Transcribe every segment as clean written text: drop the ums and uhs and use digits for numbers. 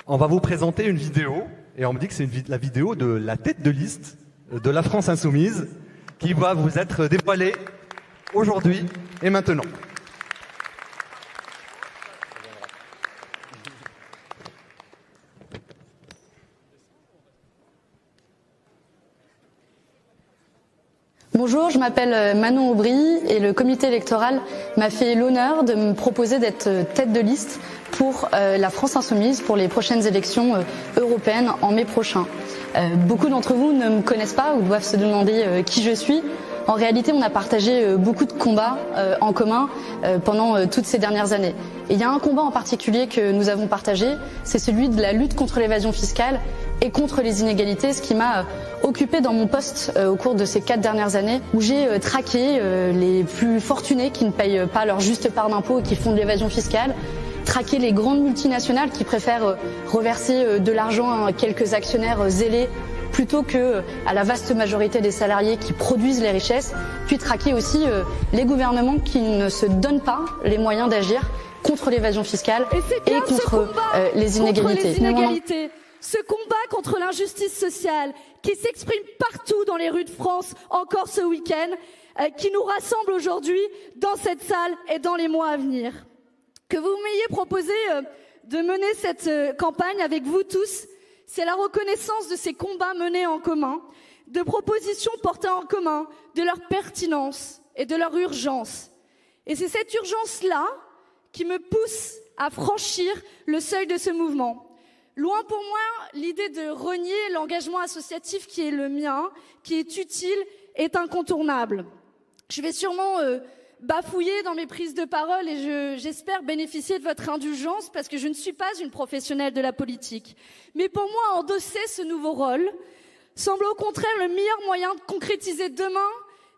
On va vous présenter une vidéo, et on me dit que c'est la vidéo de la tête de liste de la France Insoumise qui va vous être dévoilée aujourd'hui et maintenant. Bonjour, je m'appelle Manon Aubry et le comité électoral m'a fait l'honneur de me proposer d'être tête de liste pour la France Insoumise pour les prochaines élections européennes en mai prochain. Beaucoup d'entre vous ne me connaissent pas ou doivent se demander qui je suis. En réalité, on a partagé beaucoup de combats en commun pendant toutes ces dernières années. Et il y a un combat en particulier que nous avons partagé, c'est celui de la lutte contre l'évasion fiscale et contre les inégalités, ce qui m'a occupée dans mon poste au cours de ces 4 dernières années, où j'ai traqué les plus fortunés qui ne payent pas leur juste part d'impôt et qui font de l'évasion fiscale, traquer les grandes multinationales qui préfèrent reverser de l'argent à quelques actionnaires zélés plutôt que à la vaste majorité des salariés qui produisent les richesses, puis traquer aussi les gouvernements qui ne se donnent pas les moyens d'agir contre l'évasion fiscale et contre les inégalités. Ce combat contre l'injustice sociale qui s'exprime partout dans les rues de France, encore ce week-end, qui nous rassemble aujourd'hui dans cette salle et dans les mois à venir. Que vous m'ayez proposé de mener cette campagne avec vous tous, c'est la reconnaissance de ces combats menés en commun, de propositions portées en commun, de leur pertinence et de leur urgence. Et c'est cette urgence-là qui me pousse à franchir le seuil de ce mouvement. Loin pour moi l'idée de renier l'engagement associatif qui est le mien, qui est utile, est incontournable. Je vais sûrement bafouiller dans mes prises de parole et j'espère bénéficier de votre indulgence parce que je ne suis pas une professionnelle de la politique. Mais pour moi, endosser ce nouveau rôle semble au contraire le meilleur moyen de concrétiser demain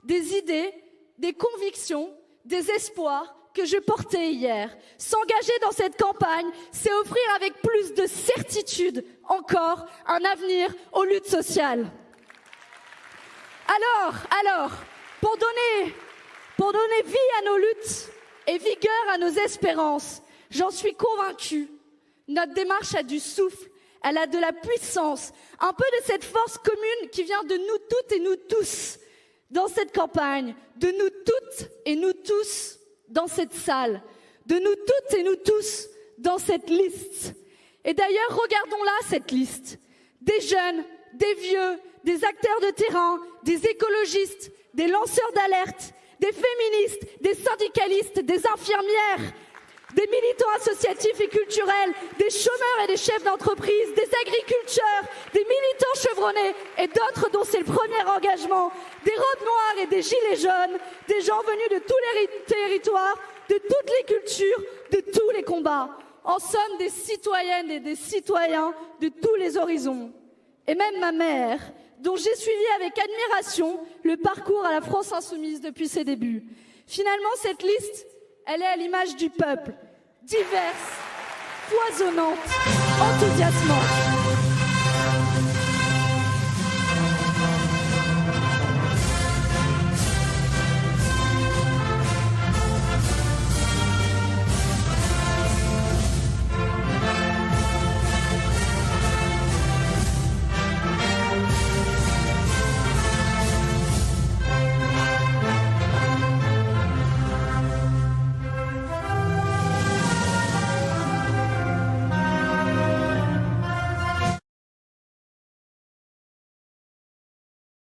des idées, des convictions, des espoirs que je portais hier. S'engager dans cette campagne, c'est offrir avec plus de certitude encore un avenir aux luttes sociales. Alors, pour donner vie à nos luttes et vigueur à nos espérances, j'en suis convaincue, notre démarche a du souffle, elle a de la puissance, un peu de cette force commune qui vient de nous toutes et nous tous dans cette campagne, de nous toutes et nous tous dans cette salle, de nous toutes et nous tous dans cette liste. Et d'ailleurs, regardons-la, cette liste. Des jeunes, des vieux, des acteurs de terrain, des écologistes, des lanceurs d'alerte, des féministes, des syndicalistes, des infirmières, des militants associatifs et culturels, des chômeurs et des chefs d'entreprise, des agriculteurs, des militants chevronnés et d'autres dont c'est le premier engagement, des robes noires et des gilets jaunes, des gens venus de tous les territoires, de toutes les cultures, de tous les combats. En somme, des citoyennes et des citoyens de tous les horizons. Et même ma mère, dont j'ai suivi avec admiration le parcours à la France Insoumise depuis ses débuts. Finalement, cette liste, elle est à l'image du peuple, diverse, foisonnante, enthousiasmante.